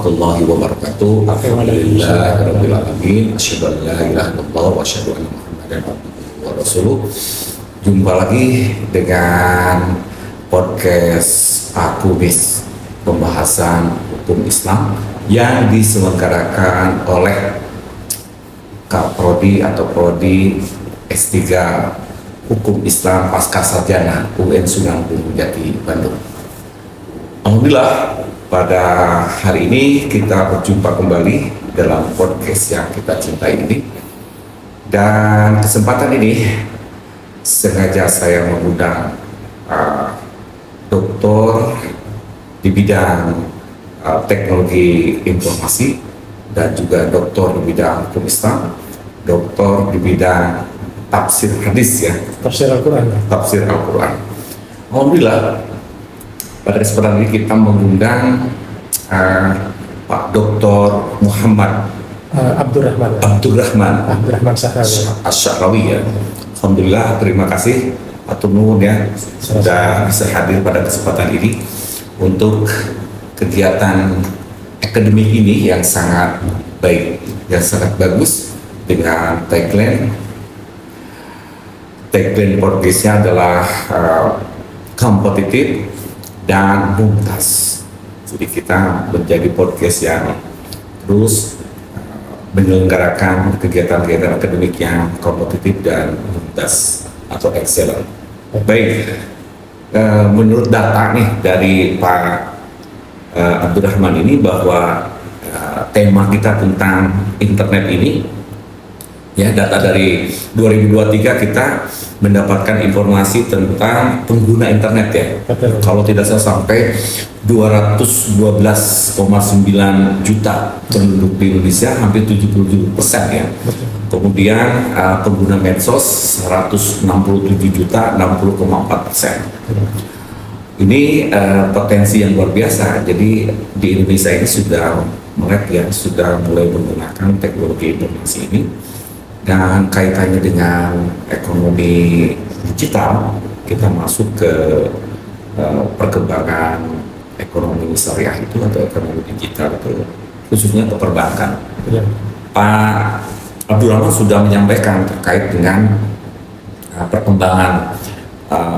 warahmatullahi wabarakatuh. Alhamdulillahirabbil alamin. Asyhadu an la ilaha illallah wa asyhadu anna Muhammadan abduhu wa rasuluh. Jumpa lagi dengan podcast Akumis, pembahasan hukum Islam yang diselenggarakan oleh Kaprodi atau Prodi S3 Hukum Islam Pasca Sarjana UN Sunan Gunung Jati, Bandung. Alhamdulillah, pada hari ini kita berjumpa kembali dalam podcast yang kita cintai ini. Dan kesempatan ini sengaja saya mengundang doktor di bidang teknologi informasi dan juga doktor di bidang hukum Islam, doktor di bidang tafsir hadis ya, tafsir Al-Quran. Tafsir Al-Quran. Alhamdulillah, pada kesempatan ini kita mengundang Pak Dr. Muhammad Abdurrahman Asy'arawi ya. Alhamdulillah, terima kasih atur nuhun ya sudah bisa hadir pada kesempatan ini untuk kegiatan akademik ini yang sangat baik, yang sangat bagus dengan tagline podcastnya adalah kompetitif dan mumtaz. Jadi kita menjadi podcast yang terus menyelenggarakan kegiatan-kegiatan akademik yang kompetitif dan mumtaz atau excellent. Baik, menurut data nih dari Pak Abdurrahman ini bahwa tema kita tentang internet ini ya, data dari 2023 kita mendapatkan informasi tentang pengguna internet ya. Betul. Kalau tidak salah sampai 212,9 juta penduduk di Indonesia, hampir 77% ya. Betul. Kemudian pengguna medsos 167 juta, 60,4%. Ini potensi yang luar biasa. Jadi di Indonesia ini sudah sudah mulai menggunakan teknologi informasi ini. Dan kaitannya dengan ekonomi digital, kita masuk ke perkembangan ekonomi syariah itu atau ekonomi digital itu, khususnya ke perbankan. Ya. Pak Abdurrahman sudah menyampaikan terkait dengan perkembangan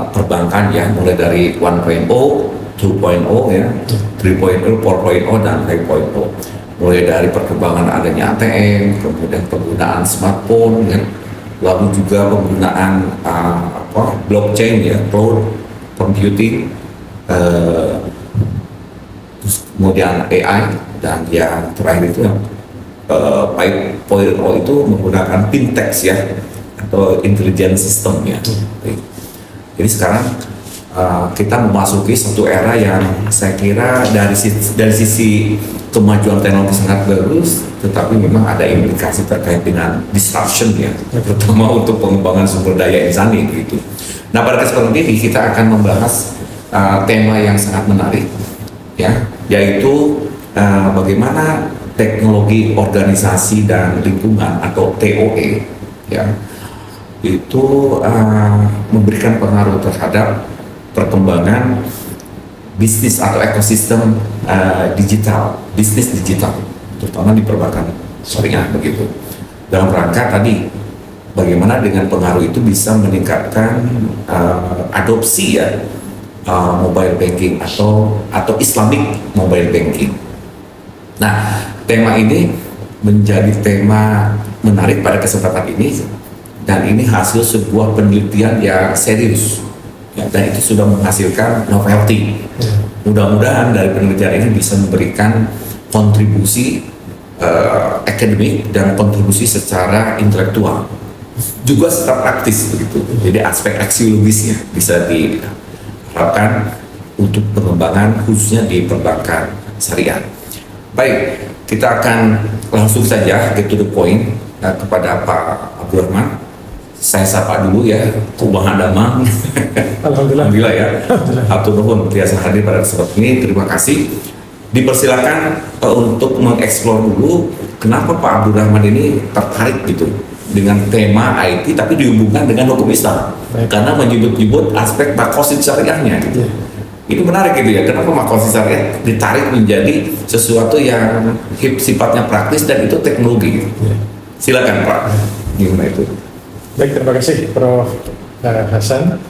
perbankan ya, mulai dari 1.0, 2.0 ya, 3.0, 4.0 dan 5.0. Mulai dari perkembangan adanya ATM, kemudian penggunaan smartphone, ya, lalu juga penggunaan blockchain ya, cloud computing, kemudian AI, dan yang terakhir itu yang 5.0 itu menggunakan fintech ya, atau intelligence system ya. Jadi sekarang kita memasuki satu era yang saya kira dari sisi kemajuan teknologi sangat bagus, tetapi memang ada implikasi terkait dengan disruption ya, terutama untuk pengembangan sumber daya insani gitu. Nah, pada kesempatan ini kita akan membahas tema yang sangat menarik ya, yaitu bagaimana teknologi organisasi dan lingkungan atau TOE ya, itu memberikan pengaruh terhadap perkembangan bisnis atau ekosistem bisnis digital, terutama di perbankan syariah begitu. Dalam rangka tadi, bagaimana dengan pengaruh itu bisa meningkatkan adopsi ya mobile banking atau Islamic mobile banking. Nah, tema ini menjadi tema menarik pada kesempatan ini, dan ini hasil sebuah penelitian yang serius. Ya, dan itu sudah menghasilkan novelty. Mudah-mudahan dari penelitian ini bisa memberikan kontribusi akademik dan kontribusi secara intelektual, juga secara praktis begitu. Jadi aspek aksiologisnya bisa diharapkan untuk pengembangan khususnya di perbankan syariah. Baik, kita akan langsung saja get to the point kepada Pak Abdurrahman. Saya sapa dulu ya, Kumaha Damang. Alhamdulillah ya. Atur nuhun biasa hadir pada kesempatan ini. Terima kasih. Dipersilakan untuk mengeksplor dulu kenapa Pak Abdurrahman ini tertarik gitu dengan tema IT tapi dihubungkan dengan hukum Islam. Baik. Karena menyebut-nyebut aspek maqasid syariahnya gitu. Ya. Ini menarik gitu ya, kenapa makosid syariah ditarik menjadi sesuatu yang sifatnya praktis dan itu teknologi gitu. Silakan Pak, gimana itu? Baik, terima kasih Prof. Hasan.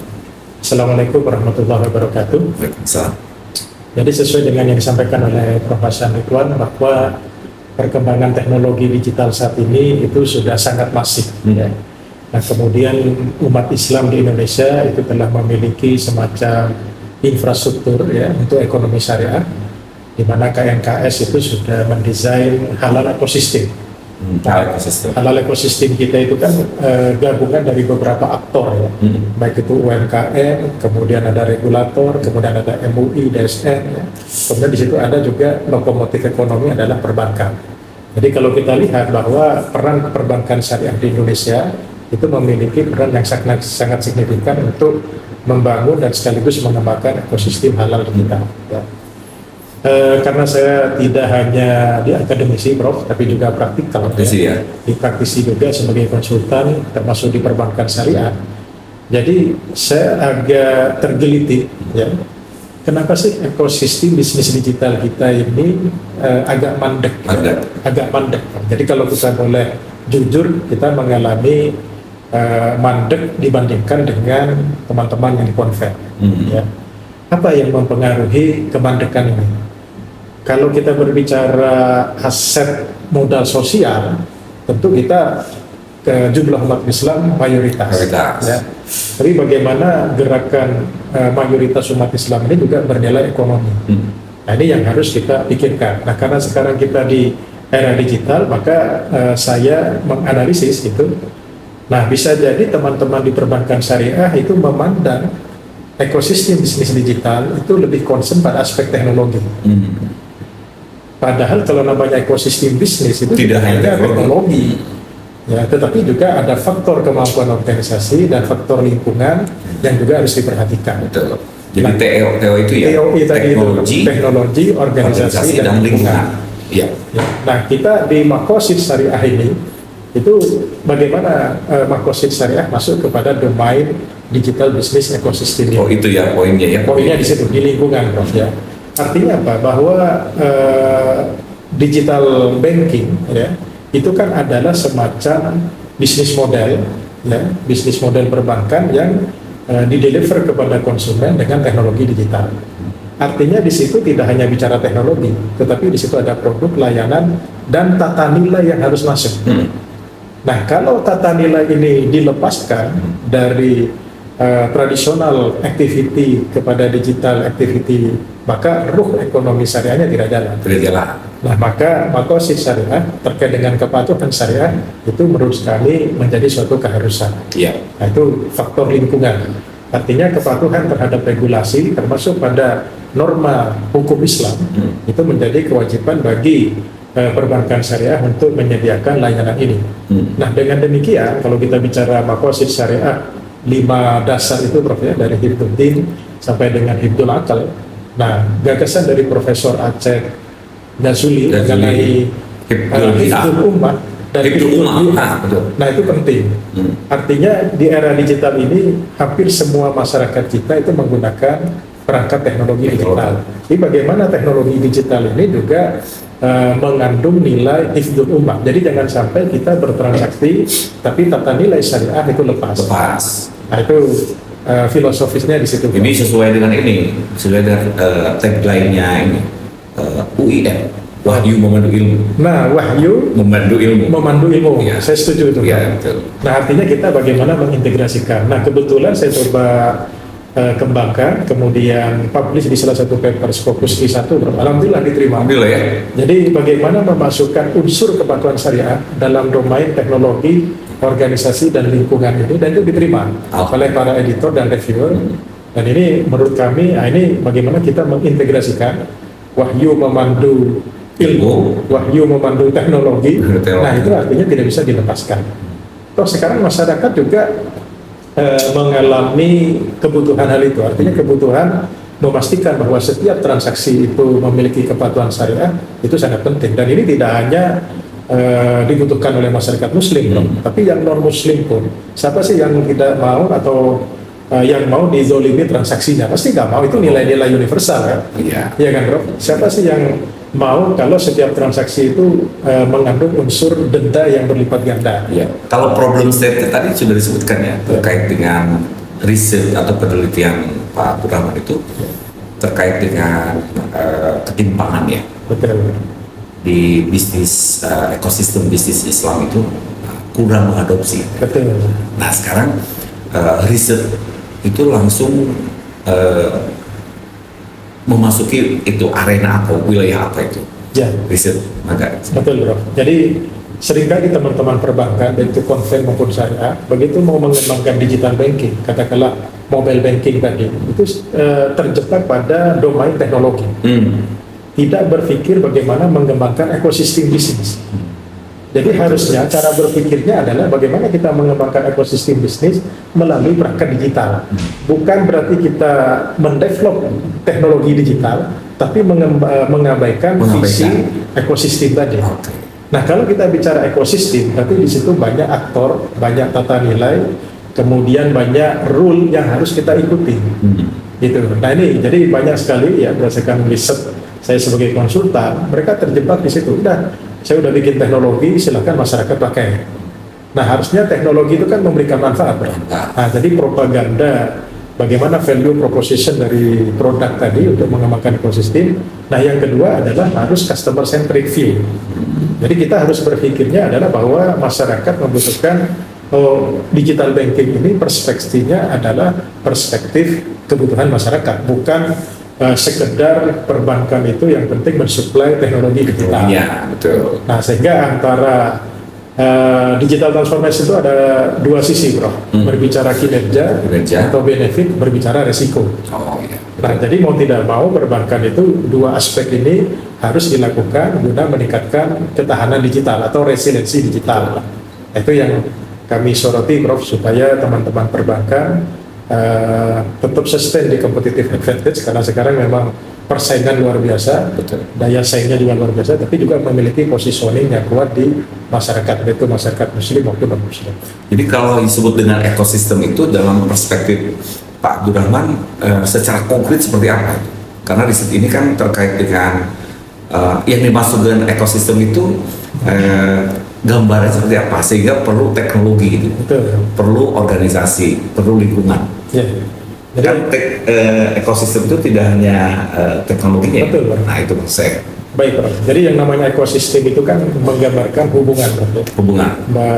Assalamualaikum warahmatullahi wabarakatuh. Waalaikumsalam. Jadi sesuai dengan yang disampaikan oleh Prof. Hasan Ridwan bahwa perkembangan teknologi digital saat ini itu sudah sangat masif. Ya. Nah, kemudian umat Islam di Indonesia itu telah memiliki semacam infrastruktur ya untuk ekonomi syariah, di mana KNKS itu sudah mendesain halal ekosistem. Halal ekosistem kita itu kan gabungan dari beberapa aktor ya, baik itu UMKM, kemudian ada regulator, kemudian ada MUI, DSN, ya. Kemudian di situ ada juga lokomotif ekonomi adalah perbankan. Jadi kalau kita lihat bahwa peran perbankan syariah di Indonesia itu memiliki peran yang sangat signifikan untuk membangun dan sekaligus mengembangkan ekosistem halal kita. Ya. Karena saya tidak hanya di akademisi, Prof, tapi juga praktikal. Ya. Di praktisi juga sebagai konsultan, termasuk di perbankan syariah. Jadi saya agak tergeliti, ya. Kenapa sih ekosistem bisnis digital kita ini agak mandek? Ya? Agak mandek. Jadi kalau kita boleh jujur, kita mengalami mandek dibandingkan dengan teman-teman yang dikonvert. Ya. Apa yang mempengaruhi kemandekan ini? Kalau kita berbicara aset modal sosial, tentu kita jumlah umat Islam mayoritas. Ya. Tapi bagaimana gerakan mayoritas umat Islam ini juga bernilai ekonomi. Nah, ini yang harus kita pikirkan. Nah, karena sekarang kita di era digital, maka saya menganalisis itu. Nah, bisa jadi teman-teman di perbankan syariah itu memandang ekosistem bisnis digital itu lebih concern pada aspek teknologi. Padahal kalau namanya ekosistem bisnis itu tidak hanya teknologi, ya, tetapi juga ada faktor kemampuan organisasi dan faktor lingkungan yang juga harus diperhatikan. Betul. Jadi TO itu ya, teknologi, organisasi dan lingkungan. Ya. Nah, kita di makosid syariah ini itu bagaimana makosid syariah masuk kepada domain digital business ekosistem. Oh, itu ya poinnya ya. Poinnya di situ, di lingkungan, Prof, ya. Artinya apa? Bahwa digital banking ya itu kan adalah semacam bisnis model ya, bisnis model perbankan yang dideliver kepada konsumen dengan teknologi digital. Artinya di situ tidak hanya bicara teknologi, tetapi di situ ada produk, layanan, dan tata nilai yang harus masuk. Nah, kalau tata nilai ini dilepaskan dari tradisional activity kepada digital activity, maka ruh ekonomi syariahnya tidak jalan. Nah, maka makosid syariah terkait dengan kepatuhan syariah itu menurut kami menjadi suatu keharusan. Nah, itu faktor lingkungan. Artinya kepatuhan terhadap regulasi termasuk pada norma hukum Islam itu menjadi kewajiban bagi perbankan syariah untuk menyediakan layanan ini. Nah, dengan demikian kalau kita bicara makosid syariah 5 dasar itu, Prof, ya, dari Hifdzuddin sampai dengan Hifdzul Akal. Nah, gagasan dari Profesor Aceh Ghazuli mengenai Hifdzul Ummah dan Hifdzul Ummah. Nah, itu penting. Artinya di era digital ini hampir semua masyarakat kita itu menggunakan perangkat teknologi digital. Jadi bagaimana teknologi digital ini juga mengandung nilai Hifdzul Ummah. Jadi jangan sampai kita bertransaksi tapi tata nilai syariah itu lepas. Nah, itu filosofisnya di situ. Ini sesuai dengan tagline-nya ini UIM, Wahyu Memandu Ilmu. Nah, Wahyu Memandu Ilmu. Ya. Saya setuju itu. Ya, betul. Nah, artinya kita bagaimana mengintegrasikan. Nah, kebetulan saya coba kembangkan, kemudian publish di salah satu paper Scopus I1, alhamdulillah diterima. Alhamdulillah ya. Jadi bagaimana memasukkan unsur kepatuhan syariah dalam domain teknologi, organisasi dan lingkungan ini, dan itu diterima oleh para editor dan reviewer. Dan ini menurut kami, ini bagaimana kita mengintegrasikan wahyu memandu ilmu, wahyu memandu teknologi. Nah, itu artinya tidak bisa dilepaskan. Toh sekarang masyarakat juga mengalami kebutuhan hal itu, artinya kebutuhan memastikan bahwa setiap transaksi itu memiliki kepatuhan syariah itu sangat penting. Dan ini tidak hanya dibutuhkan oleh masyarakat muslim, tapi yang non muslim pun. Siapa sih yang tidak mau atau yang mau dizolimi transaksinya? Pasti nggak mau, itu nilai-nilai universal kan? Iya. Iya kan Prof? Siapa sih yang mau kalau setiap transaksi itu mengandung unsur denda yang berlipat ganda? Ya, kalau problem statement tadi sudah disebutkan ya, terkait dengan riset atau penelitian Pak Abdurrahman itu terkait dengan ketimpangan ya Betul. di bisnis, ekosistem bisnis Islam itu kurang mengadopsi. Betul. Nah sekarang riset itu langsung memasuki itu arena apa, wilayah apa itu Ya. riset, maka Betul, Bro. Jadi seringkali teman-teman perbankan, baik itu konven maupun syariah, begitu mau mengembangkan digital banking, katakanlah mobile banking tadi, itu terjebak pada domain teknologi. Tidak berpikir bagaimana mengembangkan ekosistem bisnis. Jadi harusnya cara berpikirnya adalah bagaimana kita mengembangkan ekosistem bisnis melalui perangkat digital. Bukan berarti kita mendevelop teknologi digital, tapi mengabaikan visi ekosistem tadi. Nah, kalau kita bicara ekosistem, berarti di situ banyak aktor, banyak tata nilai, kemudian banyak rule yang harus kita ikuti. Gitu. Nah ini jadi banyak sekali ya berdasarkan riset saya sebagai konsultan, mereka terjebak di situ. Saya udah bikin teknologi, silakan masyarakat pakai. Nah harusnya teknologi itu kan memberikan manfaat, bro. Nah jadi propaganda bagaimana value proposition dari produk tadi untuk mengembangkan ekosistem. Nah yang kedua adalah harus customer centric view. Jadi kita harus berpikirnya adalah bahwa masyarakat membutuhkan digital banking ini perspektifnya adalah perspektif kebutuhan masyarakat, bukan sekedar perbankan itu yang penting mensuplai teknologi digital. Iya, betul. Nah, sehingga antara digital transformation itu ada dua sisi, bro. Berbicara kinerja atau benefit, berbicara resiko. Oh iya. Nah, jadi mau tidak mau perbankan itu dua aspek ini harus dilakukan guna meningkatkan ketahanan digital atau resiliensi digital. Itu yang kami soroti, Prof, supaya teman-teman perbankan tetap sustain di competitive advantage, karena sekarang memang persaingan luar biasa, betul. Daya saingnya juga luar biasa, tapi juga memiliki positioning yang kuat di masyarakat, yaitu masyarakat muslim maupun non muslim. Jadi kalau disebut dengan ekosistem itu dalam perspektif Pak Abdurrahman secara konkret seperti apa? Karena riset ini kan terkait dengan yang dimaksud dengan ekosistem itu gambarnya seperti apa, sehingga perlu teknologi gitu, betul. Perlu organisasi, perlu lingkungan. Ya. Jadi Kan ekosistem itu tidak hanya teknologinya. Betul, Bro. Nah itu maksud saya. baik, Bro. Jadi yang namanya ekosistem itu kan menggambarkan hubungan, Bro. Hubungan.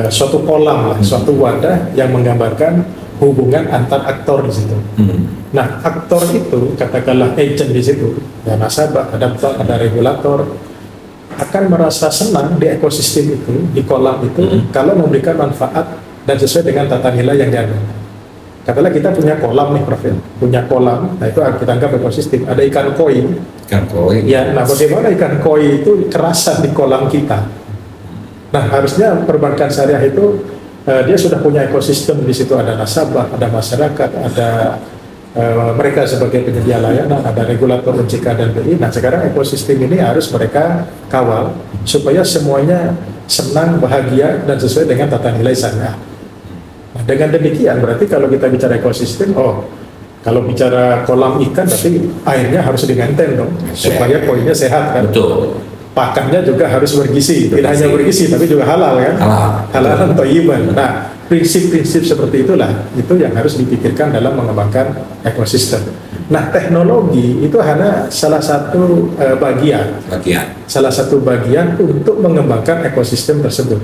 Suatu kolam lah, suatu wadah yang menggambarkan hubungan antar aktor di situ. Nah, aktor itu katakanlah agent di situ, ya nasabah, ada bank, ada regulator, akan merasa senang di ekosistem itu, di kolam itu, kalau memberikan manfaat dan sesuai dengan tata nilai yang dianggap. Katakanlah kita punya kolam nih, Prof, punya kolam, nah itu kita anggap ekosistem. Ada ikan koi. Ikan koi. Ya, nah bagaimana ikan koi itu kerasan di kolam kita? Nah, harusnya perbankan syariah itu dia sudah punya ekosistem, di situ ada nasabah, ada masyarakat, ada mereka sebagai penyedia layanan, ada regulator OJK dan BI. Nah sekarang ekosistem ini harus mereka kawal supaya semuanya senang, bahagia, dan sesuai dengan tata nilai syariah. Nah, dengan demikian berarti kalau kita bicara ekosistem, kalau bicara kolam ikan berarti airnya harus di-maintain dong, supaya koinnya sehat kan. Betul. Pakannya juga harus bergizi, tidak hanya bergizi tapi juga halal kan. Halal atau thayyiban. Nah, prinsip-prinsip seperti itulah itu yang harus dipikirkan dalam mengembangkan ekosistem. Nah, teknologi itu hanya salah satu bagian, salah satu bagian untuk mengembangkan ekosistem tersebut.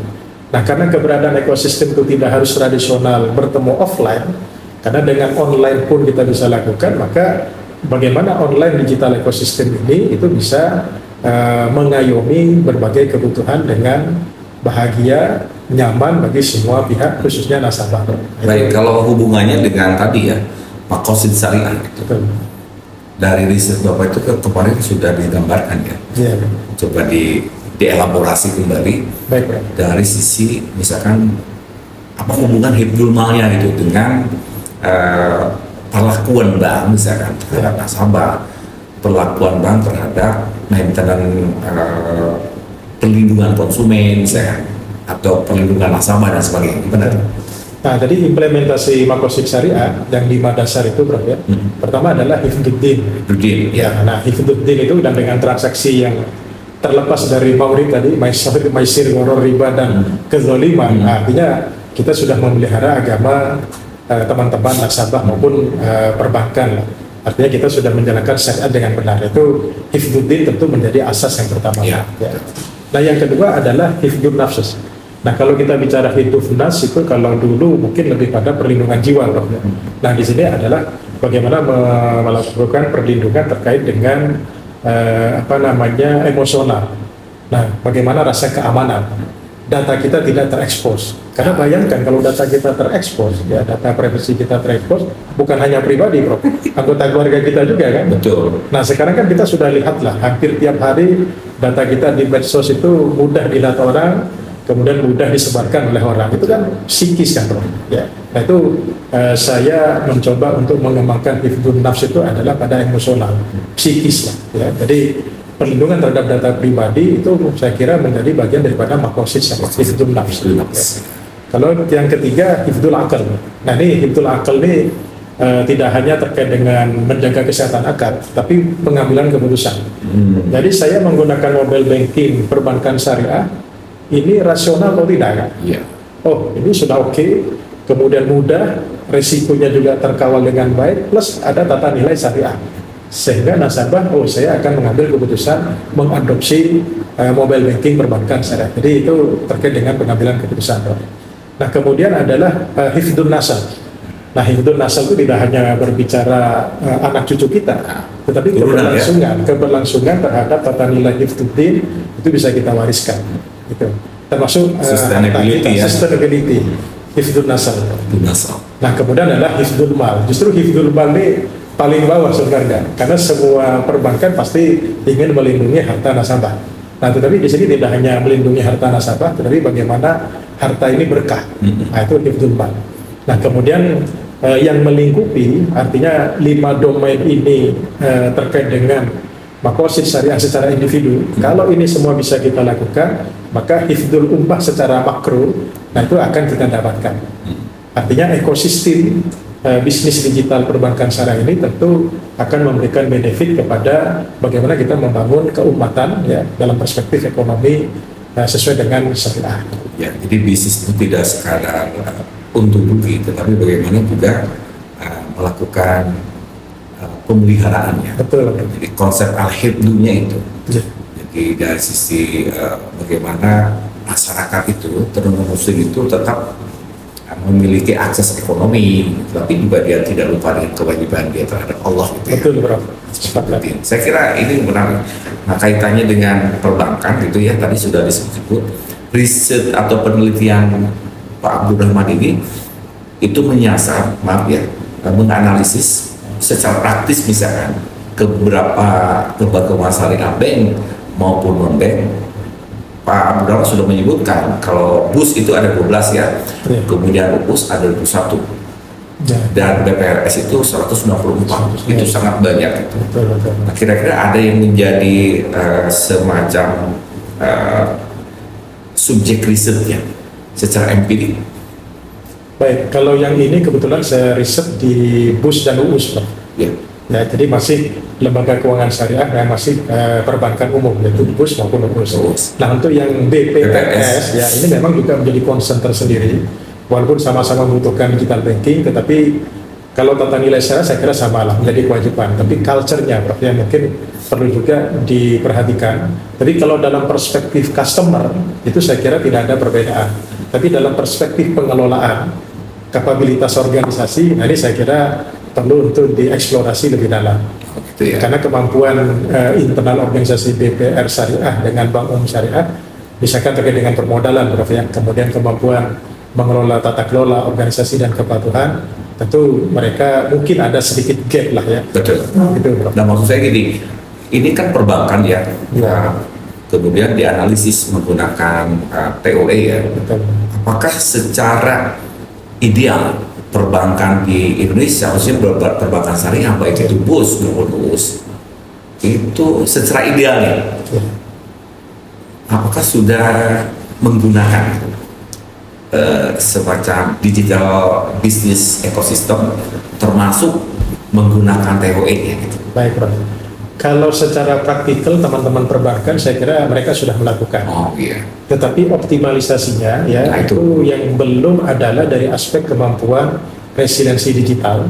Nah, karena keberadaan ekosistem itu tidak harus tradisional bertemu offline, karena dengan online pun kita bisa lakukan, maka bagaimana online digital ekosistem ini itu bisa mengayomi berbagai kebutuhan dengan bahagia, nyaman bagi semua pihak, khususnya nasabah. Baik, kalau hubungannya dengan tadi ya, maqasid syariah itu. Betul. Dari riset Bapak itu kemarin sudah digambarkan ya. Ya. Coba dielaborasi kembali. Baik, Bro. Dari sisi misalkan apa hubungan hibdul malnya gitu dengan perlakuan bank misalkan terhadap nasabah, perlakuan bank terhadap maintenance perlindungan konsumen misalkan, atau perlindungan nasabah dan sebagainya. Gimana? Nah, jadi implementasi makosid syariah yang 5 dasar itu, Bro ya. Pertama adalah hifdzuddin. Rudin, ya. Nah, hifdzuddin itu dan dengan transaksi yang terlepas dari maurid tadi, maisir, gharar, riba dan kezaliman. Artinya kita sudah memelihara agama teman-teman nasabah maupun perbankan lah. Artinya kita sudah menjalankan syariat dengan benar. Itu hifdzuddin tentu menjadi asas yang pertama. Ya. Ya. Nah, yang kedua adalah hifdzun nafs. Nah, kalau kita bicara hifdzun nafs itu kalau dulu mungkin lebih pada perlindungan jiwa, Bro. Nah, di sini adalah bagaimana melakukan perlindungan terkait dengan emosional. Nah, bagaimana rasa keamanan. Data kita tidak terekspos. Karena bayangkan kalau data kita terekspos, ya data privasi kita terekspos, bukan hanya pribadi, Bro, anggota keluarga kita juga kan. Betul. Nah, sekarang kan kita sudah lihat lah, hampir tiap hari data kita di medsos itu mudah dilihat orang, kemudian mudah disebarkan oleh orang. Itu kan psikis kan, Bro. Ya. Nah, itu saya mencoba untuk mengembangkan hifdzun nafs itu adalah pada emosional, psikis lah. Ya. Jadi perlindungan terhadap data pribadi itu saya kira menjadi bagian daripada makosid hifdzun nafs. Ya. Kalau yang ketiga hifdzul akal. Nah, ini hifdzul akal ini tidak hanya terkait dengan menjaga kesehatan akal, tapi pengambilan keputusan. Jadi saya menggunakan mobile banking perbankan syariah ini rasional atau tidak kan? Iya. Oh, ini sudah oke, kemudian mudah, resikonya juga terkawal dengan baik, plus ada tata nilai syariah. Sehingga nasabah, oh saya akan mengambil keputusan mengadopsi mobile banking perbankan syariah. Jadi itu terkait dengan pengambilan keputusan. Nah, kemudian adalah hifdzun nasab. Nah, hifdzun nasab itu tidak hanya berbicara anak cucu kita, tetapi keberlangsungan terhadap tata nilai hifdzuddin itu bisa kita wariskan. Gitu. Termasuk sustainability, hifdzun nasab. Nah, kemudian adalah hifdzul mal. Justru hifdzul mal ini paling bawah sebenarnya, karena semua perbankan pasti ingin melindungi harta nasabah. Nah, tetapi di sini tidak hanya melindungi harta nasabah, tetapi bagaimana harta ini berkah. Nah, itu hifdzul mal. Nah, kemudian yang melingkupi, artinya 5 domain ini terkait dengan makosid syariah secara individu. Kalau ini semua bisa kita lakukan, maka hifdzul ummah secara makro, nah itu akan kita dapatkan. Artinya ekosistem bisnis digital perbankan syariah ini tentu akan memberikan benefit kepada bagaimana kita membangun keumatan ya dalam perspektif ekonomi sesuai dengan syariah. Ya, jadi bisnis itu tidak sekadar untuk rugi, tetapi bagaimana juga melakukan pemeliharaannya. Betul. Jadi konsep al-hifdzunya itu. Ya. Jadi dari sisi bagaimana masyarakat itu, terutama muslim itu tetap memiliki akses ekonomi, tapi juga dia tidak lupa dengan kewajiban dia terhadap Allah. Gitu ya. Betul, Bro. Saya kira ini menarik. Nah, kaitannya dengan perbankan gitu ya, tadi sudah disebut riset atau penelitian Pak Abdurrahman ini itu menyasar, menganalisis secara praktis misalkan ke beberapa lembaga syariah bank maupun non-bank. Pak Abdurrahman sudah menyebutkan kalau BUS itu ada 12 ya, kemudian BUS ada 21 dan BPRS itu 194, itu sangat banyak itu. Nah, kira-kira ada yang menjadi semacam subjek risetnya secara empirik. Baik, kalau yang ini kebetulan saya riset di BUS dan UUS, Pak. Ya. Ya, jadi masih lembaga keuangan syariah yang masih perbankan umum, yaitu BUS maupun UUS. Nah, untuk yang BPRS, ya ini memang juga menjadi concern tersendiri. Walaupun sama-sama membutuhkan digital banking, tetapi kalau tata nilai syariah saya kira sama lah, menjadi kewajiban. Tapi culture-nya, Prof, yang mungkin perlu juga diperhatikan. Tapi kalau dalam perspektif customer, itu saya kira tidak ada perbedaan. Tapi dalam perspektif pengelolaan, kapabilitas organisasi, nah ini saya kira perlu untuk dieksplorasi lebih dalam. Gitu ya. Karena kemampuan internal organisasi BPR Syariah dengan Bank Umum Syariah, misalkan terkait dengan permodalan, Prof, ya, kemudian kemampuan mengelola tata kelola organisasi dan kepatuhan, tentu mereka mungkin ada sedikit gap lah ya. Betul. Gitu, Prof. Nah, maksud saya gini, ini kan perbankan ya. Ya. Kemudian dianalisis menggunakan TOE ya. Betul. Apakah secara ideal perbankan di Indonesia, khususnya perbankan syariah, baik itu BUS maupun UUS, itu secara idealnya, apakah sudah menggunakan semacam digital business ecosystem, termasuk menggunakan TOE nya gitu. Baik, Prof. Kalau secara praktikal teman-teman perbankan saya kira mereka sudah melakukan. Oh iya. Tetapi optimalisasinya ya Nah, itu yang belum adalah dari aspek kemampuan resiliensi digital.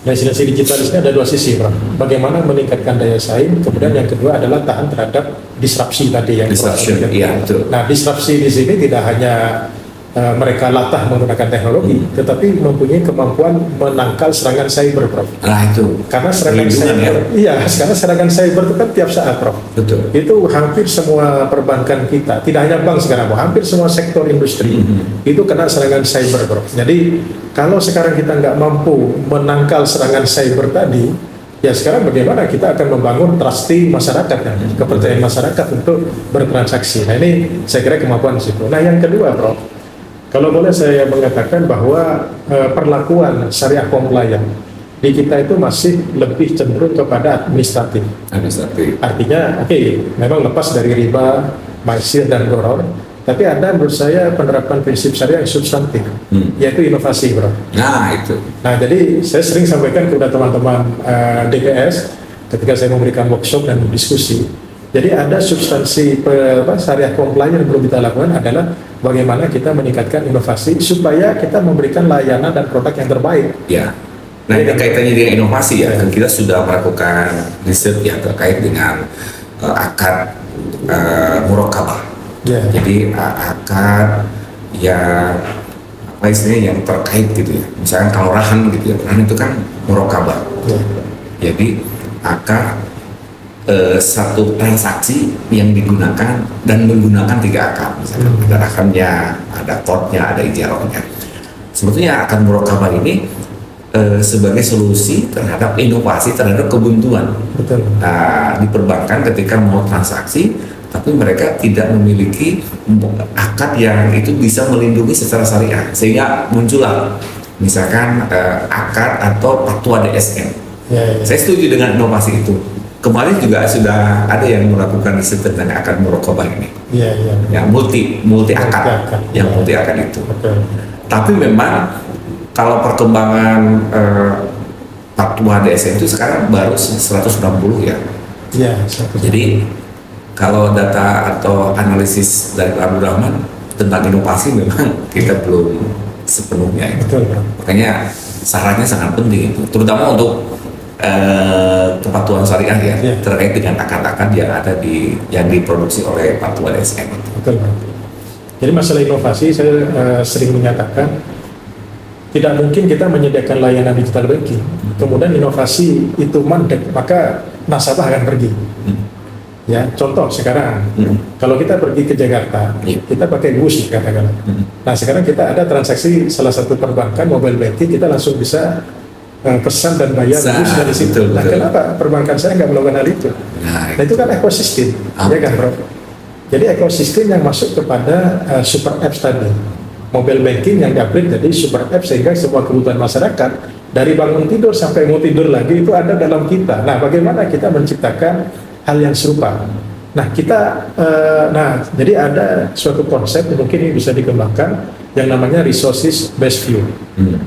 Resiliensi digital ini ada dua sisi, Prof. Bagaimana meningkatkan daya saing, kemudian yang kedua adalah tahan terhadap disrupsi tadi yang Disruption, iya betul. Nah, disrupsi di sini tidak hanya mereka latah menggunakan teknologi, tetapi mempunyai kemampuan menangkal serangan cyber, Prof. Nah itu. Karena serangan Perlindungan, cyber, iya, karena serangan cyber itu kan tiap saat, Prof. Betul. Itu hampir semua perbankan kita, tidak hanya bank sekarang, Prof. Hampir semua sektor industri itu kena serangan cyber, Prof. Jadi kalau sekarang kita nggak mampu menangkal serangan cyber tadi, ya sekarang bagaimana kita akan membangun trusting masyarakat, kan? Kepercayaan masyarakat untuk bertransaksi. Nah ini saya kira kemampuan di situ. Nah yang kedua, Prof. Kalau boleh saya mengatakan bahwa perlakuan syariah compliant di kita itu masih lebih cenderung kepada administratif. Administratif. Artinya, oke, memang lepas dari riba, maisir dan goror, tapi ada menurut saya penerapan prinsip syariah yang substantif, yaitu inovasi, Bro. Nah itu. Nah, jadi saya sering sampaikan kepada teman-teman DPS ketika saya memberikan workshop dan diskusi. Jadi ada substansi syariah compliant yang belum kita lakukan adalah bagaimana kita meningkatkan inovasi supaya kita memberikan layanan dan produk yang terbaik. Ya. Nah ini kaitannya dengan inovasi ya. Kita sudah melakukan riset yang terkait dengan akad murokabah. Ya. Jadi akad yang apa istilahnya yang terkait gitu ya. Misalkan kalau rahan gitu ya. Rahan itu kan murokabah. Ya. Jadi akad satu transaksi yang digunakan dan menggunakan 3 akad, misalnya ada rahamnya, ada kodnya, ada ijarahnya. Sebetulnya akad murokabah ini sebagai solusi terhadap inovasi terhadap kebuntuan. Betul. Di perbankan ketika mau transaksi, tapi mereka tidak memiliki akad yang itu bisa melindungi secara syariah, sehingga muncullah misalkan akad atau fatwa DSN. Ya, ya. Saya setuju dengan inovasi itu. Kemarin juga sudah ada yang melakukan riset tentang akad murokabah ini, Ya, ya. yang multi akad, yang multi akad itu. Betul. Tapi memang kalau perkembangan fatwa DSN itu sekarang baru 160 ya. Ya, Jadi kalau data atau analisis dari Abdul Rahman tentang inovasi memang kita belum sepenuhnya itu. betul, Bro. Makanya sarannya sangat penting itu, terutama untuk kepatuhan syariah ya, terkait dengan akad-akad yang ada yang diproduksi oleh fatwa DSN. Betul, Bro. Jadi masalah inovasi saya sering menyatakan tidak mungkin kita menyediakan layanan digital banking, kemudian inovasi itu mandek, maka nasabah akan pergi. Ya, contoh sekarang, kalau kita pergi ke Jakarta, kita pakai bus katakanlah. Nah sekarang kita ada transaksi salah satu perbankan mobile banking, kita langsung bisa pesan dan bayar bus dari situ. Nah kenapa perbankan saya nggak melakukan hal itu? Nah itu kan ekosistem, ya kan, Bro? Jadi ekosistem yang masuk kepada super apps tadi, mobile banking yang diupgrade jadi super apps sehingga semua kebutuhan masyarakat dari bangun tidur sampai mau tidur lagi itu ada dalam kita. Nah bagaimana kita menciptakan hal yang serupa? Nah kita, jadi ada suatu konsep yang mungkin ini bisa dikembangkan yang namanya resources based view.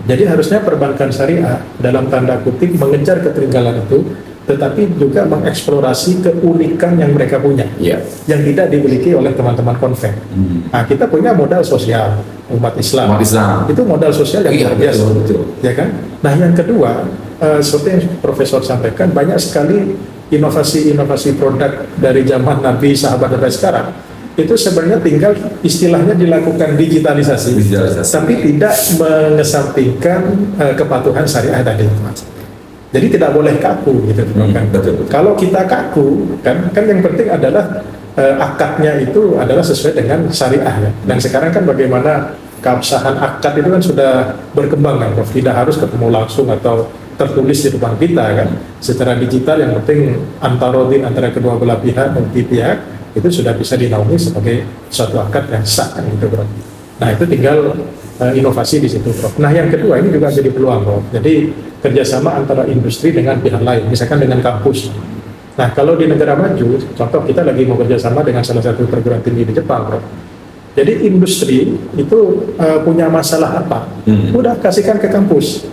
Jadi harusnya perbankan syariah dalam tanda kutip mengejar ketertinggalan itu, tetapi juga mengeksplorasi keunikan yang mereka punya, yang tidak dimiliki oleh teman-teman konven. Nah kita punya modal sosial umat Islam. Itu modal sosial yang luar biasa, ya kan? Nah yang kedua, seperti yang Profesor sampaikan, banyak sekali inovasi-inovasi produk dari zaman Nabi, sahabat sampai sekarang itu sebenarnya tinggal istilahnya dilakukan digitalisasi. Tapi tidak mengesampingkan kepatuhan syariah tadi. Jadi tidak boleh kaku gitu, kan? Betul. Kalau kita kaku, kan yang penting adalah akadnya itu adalah sesuai dengan syariah ya. Dan sekarang kan bagaimana keabsahan akad itu kan sudah berkembang kan, Prof. Tidak harus ketemu langsung atau tertulis di depan kita kan. Secara digital yang penting antara kedua belah pihak, multi pihak itu sudah bisa dinaungi sebagai suatu akad yang sah kan gitu, Bro. Nah itu tinggal inovasi di situ, Prof. Nah yang kedua ini juga jadi peluang, Prof. Jadi kerjasama antara industri dengan pihak lain, misalkan dengan kampus. Nah kalau di negara maju, contoh kita lagi mau kerjasama dengan salah satu perguruan tinggi di Jepang, Prof. Jadi industri itu punya masalah apa? Udah kasihkan ke kampus.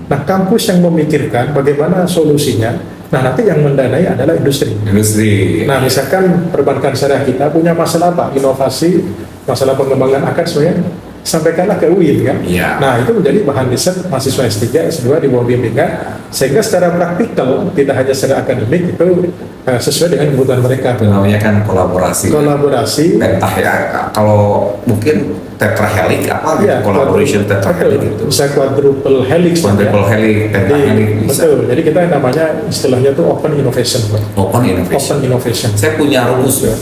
Nah, kampus yang memikirkan bagaimana solusinya. Nah, nanti yang mendanai adalah industri. Industri. Nah, misalkan perbankan syariah kita punya masalah apa? Inovasi, masalah pengembangan akad semuanya, sampaikanlah ke UIN kan? Iya. Nah, itu menjadi bahan riset mahasiswa S3, S2 di bawah bimbingan, sehingga secara praktikal, tidak hanya secara akademik, itu sesuai dengan kebutuhan mereka. Itu namanya kan kolaborasi. Kolaborasi. Pentah ya, kalau mungkin tetrahelic apa gitu, Ya, collaboration tetrahelic gitu. Bisa quadruple helix. Quadruple helix, pentahelix bisa. Betul, jadi kita namanya istilahnya itu open innovation. Open innovation. Open innovation. Saya punya rumus ya.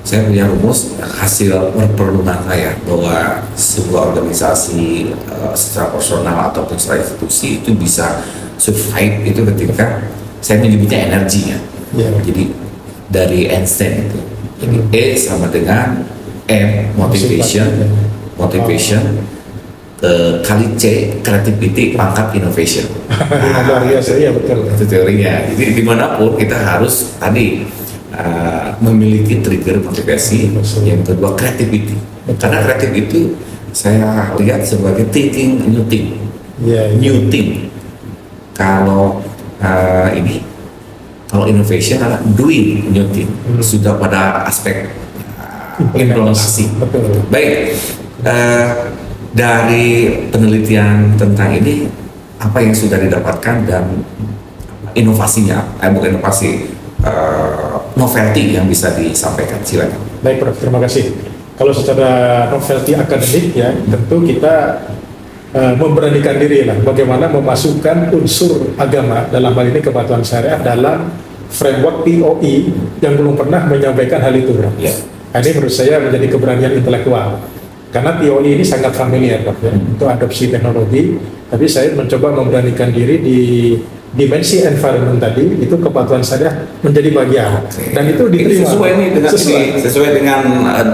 Saya punya rumus hasil perperunan saya bahwa sebuah organisasi secara personal ataupun secara institusi itu bisa survive itu ketika saya menyebutnya energinya. Ya. Jadi dari Einstein itu. Jadi E sama dengan M motivation kali C creativity pangkat innovation. Luar biasa, iya betul. Itu teorinya. Jadi dimanapun kita harus tadi memiliki trigger motivasi. Yang kedua creativity. Karena kreatif itu saya lihat sebagai thinking new thing. New thing. Kalau kalau innovation adalah doing new thing. Sudah pada aspek implementasi. Betul. Baik, dari penelitian tentang ini apa yang sudah didapatkan dan inovasinya, bukan inovasi, novelty yang bisa disampaikan, silakan. Baik Prof, terima kasih. Kalau secara novelty akademik ya, tentu kita memberanikan diri lah bagaimana memasukkan unsur agama dalam hal ini kepatuhan syariah dalam framework POI yang belum pernah menyampaikan hal itu, Prof. Ya. Ini menurut saya menjadi keberanian intelektual karena POI ini sangat familiar, Prof, ya, untuk adopsi teknologi, tapi saya mencoba memberanikan diri di dimensi environment tadi, itu kepatuhan syariah menjadi bagian dan itu diterima. Sesuai nih dengan sesuai dengan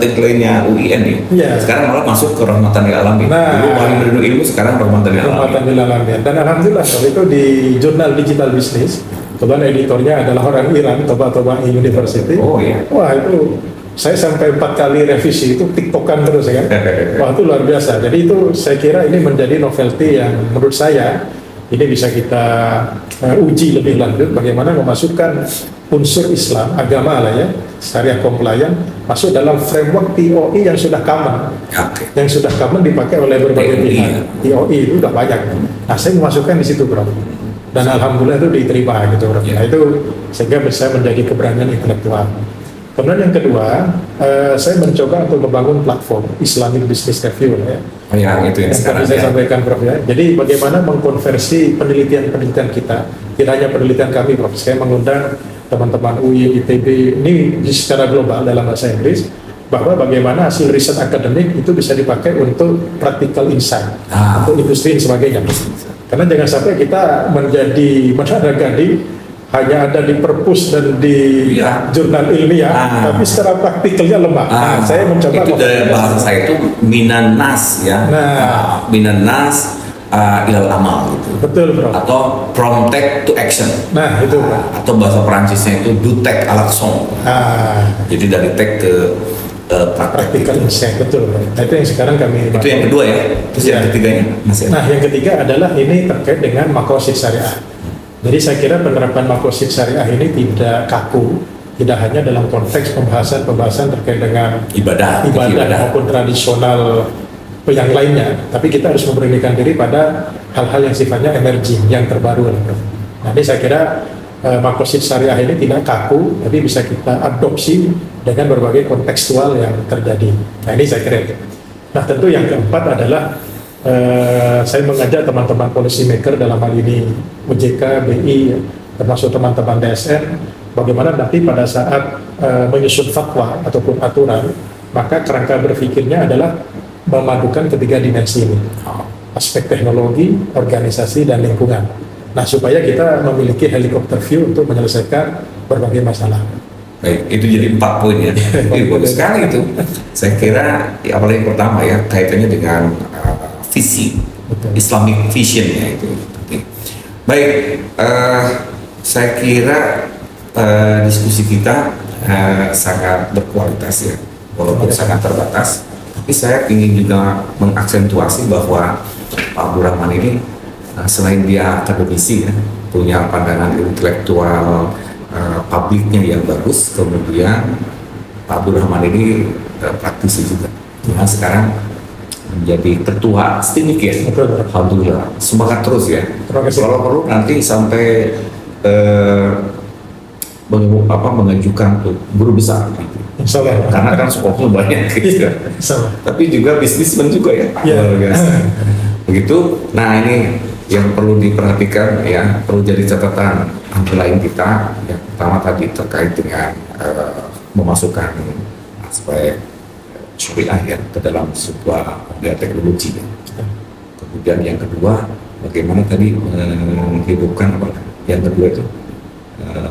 tagline-nya UIN nih. Ya. Sekarang malah masuk ke rahmatan lil alamin. Dulu paling berilmu ilmu, sekarang rahmatan lil alamin. Rahmatan lil alamin. Dan alhamdulillah kalau itu di jurnal Digital Business, kebetulan editornya adalah orang Iran, Toba University. Oh iya. Wah, itu saya sampai 4 kali revisi, itu tiktokan terus ya kan. Wah, itu luar biasa. Jadi itu saya kira ini menjadi novelty yang menurut saya ini bisa kita uji lebih lanjut bagaimana memasukkan unsur Islam, agama lah ya, syariah compliant masuk dalam framework POI yang sudah common. Okay. Yang sudah common dipakai oleh berbagai pihak. POI itu udah banyak. Nah, saya memasukkan di situ, Bro. Dan alhamdulillah itu diterima gitu, Bro. Nah, itu sehingga bisa menjadi keberanian intelektual. Kemudian yang kedua, saya mencoba untuk membangun platform Islamic Business Review ya. Oh ya, itu yang sekarang saya sampaikan, Prof, ya. Jadi bagaimana mengkonversi penelitian-penelitian kita, tidak hanya penelitian kami, Prof. Saya mengundang teman-teman UI, ITB, ini secara global dalam bahasa Inggris, bahwa bagaimana hasil riset akademik itu bisa dipakai untuk practical insight, untuk industri dan sebagainya. Karena jangan sampai kita menjadi menara gading hanya ada di perpus dan di jurnal ilmiah, tapi secara praktikalnya lemah. Saya mencoba itu dari bahasa saya itu minan nas ya, minan nas ilal amal gitu. Betul, Bro. Atau from tech to action. Nah, itu, Bro. Atau bahasa Perancisnya itu do tech à l'action. Jadi dari tech ke practical insight, betul, Bro. Nah, itu yang sekarang kami. Itu yang kedua ya. Terus yang ketiganya masih. Nah, yang ketiga adalah ini terkait dengan maqasid syariah. Jadi saya kira penerapan maqasid syariah ini tidak kaku, tidak hanya dalam konteks pembahasan terkait dengan ibadah maupun tradisional yang lainnya, tapi kita harus memberanikan diri pada hal-hal yang sifatnya emerging, yang terbaru. Nah, ini saya kira maqasid syariah ini tidak kaku, tapi bisa kita adopsi dengan berbagai kontekstual yang terjadi. Nah, ini saya kira. Nah, tentu yang keempat adalah saya mengajak teman-teman policy maker dalam hal ini OJK, BI, termasuk teman-teman DSN, bagaimana nanti pada saat menyusun fatwa ataupun aturan, maka kerangka berpikirnya adalah memadukan ketiga dimensi ini, aspek teknologi, organisasi, dan lingkungan. Nah, supaya kita memiliki helikopter view untuk menyelesaikan berbagai masalah. Baik, itu jadi 4 poin ya. Bagus sekali itu. Saya kira apalagi pertama ya, kaitannya dengan visi, Islamic vision-nya itu. Baik, saya kira diskusi kita sangat berkualitas ya, walaupun sangat terbatas. Tapi saya ingin juga mengaksentuasi bahwa Pak Abdurrahman ini selain dia akademisi ya, punya pandangan intelektual publiknya yang bagus, kemudian Pak Abdurrahman ini praktisi juga. Nah, sekarang menjadi ketua STIMIK ya. Betul. Alhamdulillah. Semangat terus ya. Terima kasih. Kalau perlu nanti sampai mengajukan guru besar gitu. Insya Allah. Karena kan skopnya banyak gitu. Insya Allah. Tapi juga bisnismen juga ya. Iya. Luar biasa. Begitu. Nah, ini yang perlu diperhatikan ya, perlu jadi catatan underlying kita. Yang pertama tadi terkait dengan memasukkan aspek syariah ya ke dalam sebuah teknologi ya. Kemudian yang kedua, bagaimana tadi menghidupkan apa? Yang kedua itu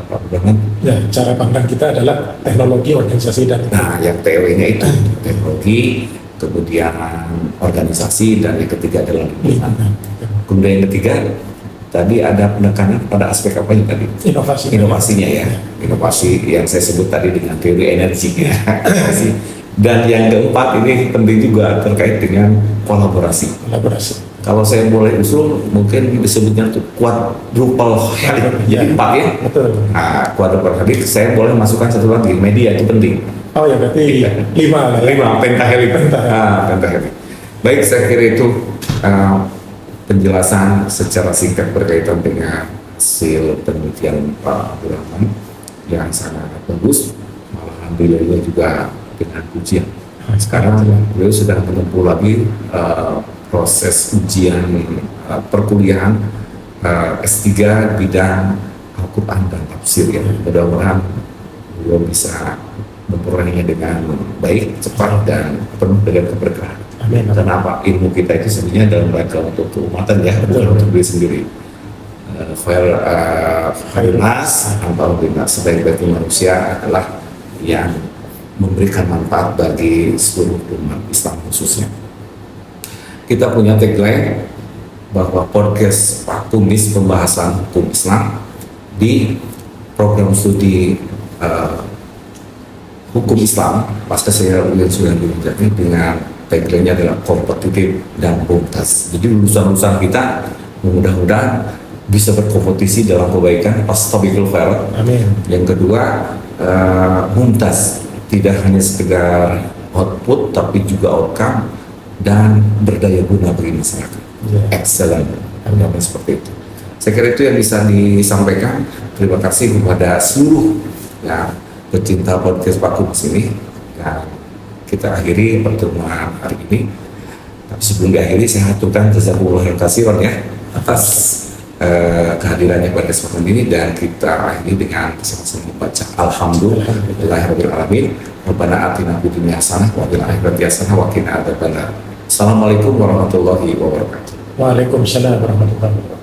Pak Abdurrahman. Ya, cara pandang kita adalah teknologi, organisasi, dan Nah, yang teorinya itu teknologi, kemudian organisasi, dan yang ketiga adalah lingkungan. Kemudian yang ketiga tadi ada penekanan pada aspek apa yang tadi? Inovasi. Inovasinya ya, inovasi yang saya sebut tadi dengan teori energi ya. Dan yang keempat ini penting juga terkait dengan kolaborasi. Kolaborasi. Kalau saya boleh usul, mungkin disebutnya itu quadruple helix. Jadi 4 ya. Betul. Nah, quadruple helix, saya boleh masukkan satu lagi, media itu penting. Oh ya, berarti 5 lah ya. 5 pentahelix. Pentahelix. Pentahelix. Baik, saya kira itu penjelasan secara singkat berkaitan dengan hasil penelitian Pak Abdurrahman yang sangat bagus. Alhamdulillah juga dengan ujian. Sekarang beliau sudah menempuh lagi proses ujian perkuliahan S3 bidang Al-Quran dan Tafsir ya. Mudah-mudahan beliau bisa memperolehnya dengan baik, cepat, dan penuh dengan keberkahan. Amin. Kenapa ilmu kita itu sebenarnya dalam rangka untuk keumatan ya, bukan untuk diri sendiri. Nas, alhamdulillah, sebaik-baiknya manusia adalah yang memberikan manfaat bagi seluruh umat Islam khususnya. Kita punya tagline bahwa podcast Pak Tumis pembahasan hukum Islam di program studi hukum Islam pasca saya sudah menjadi dengan tagline-nya adalah kompetitif dan mumtaz. Jadi lulusan-lulusan kita mudah-mudahan bisa berkompetisi dalam kebaikan, astabiqul khairat. Amin. Yang kedua, mumtaz, tidak hanya sekedar output tapi juga outcome dan berdaya guna bagi masyarakat. Excellent. Dan seperti itu. Saya kira itu yang bisa disampaikan. Terima kasih kepada seluruh yang pecinta podcast Pak Tumis ini. Dan kita akhiri pertemuan hari ini. Tapi sebelum diakhiri, saya haturkan jazakumullah khairan ya atas kehadirannya pada kesempatan ini, dan kita akhiri dengan sama-sama membaca Alhamdulillahirabbil alamin. Rabbana atina fid dunya hasanah wa fil akhirati hasanah wa qina adzabannar. Assalamualaikum warahmatullahi wabarakatuh. Waalaikumsalam warahmatullahi wabarakatuh.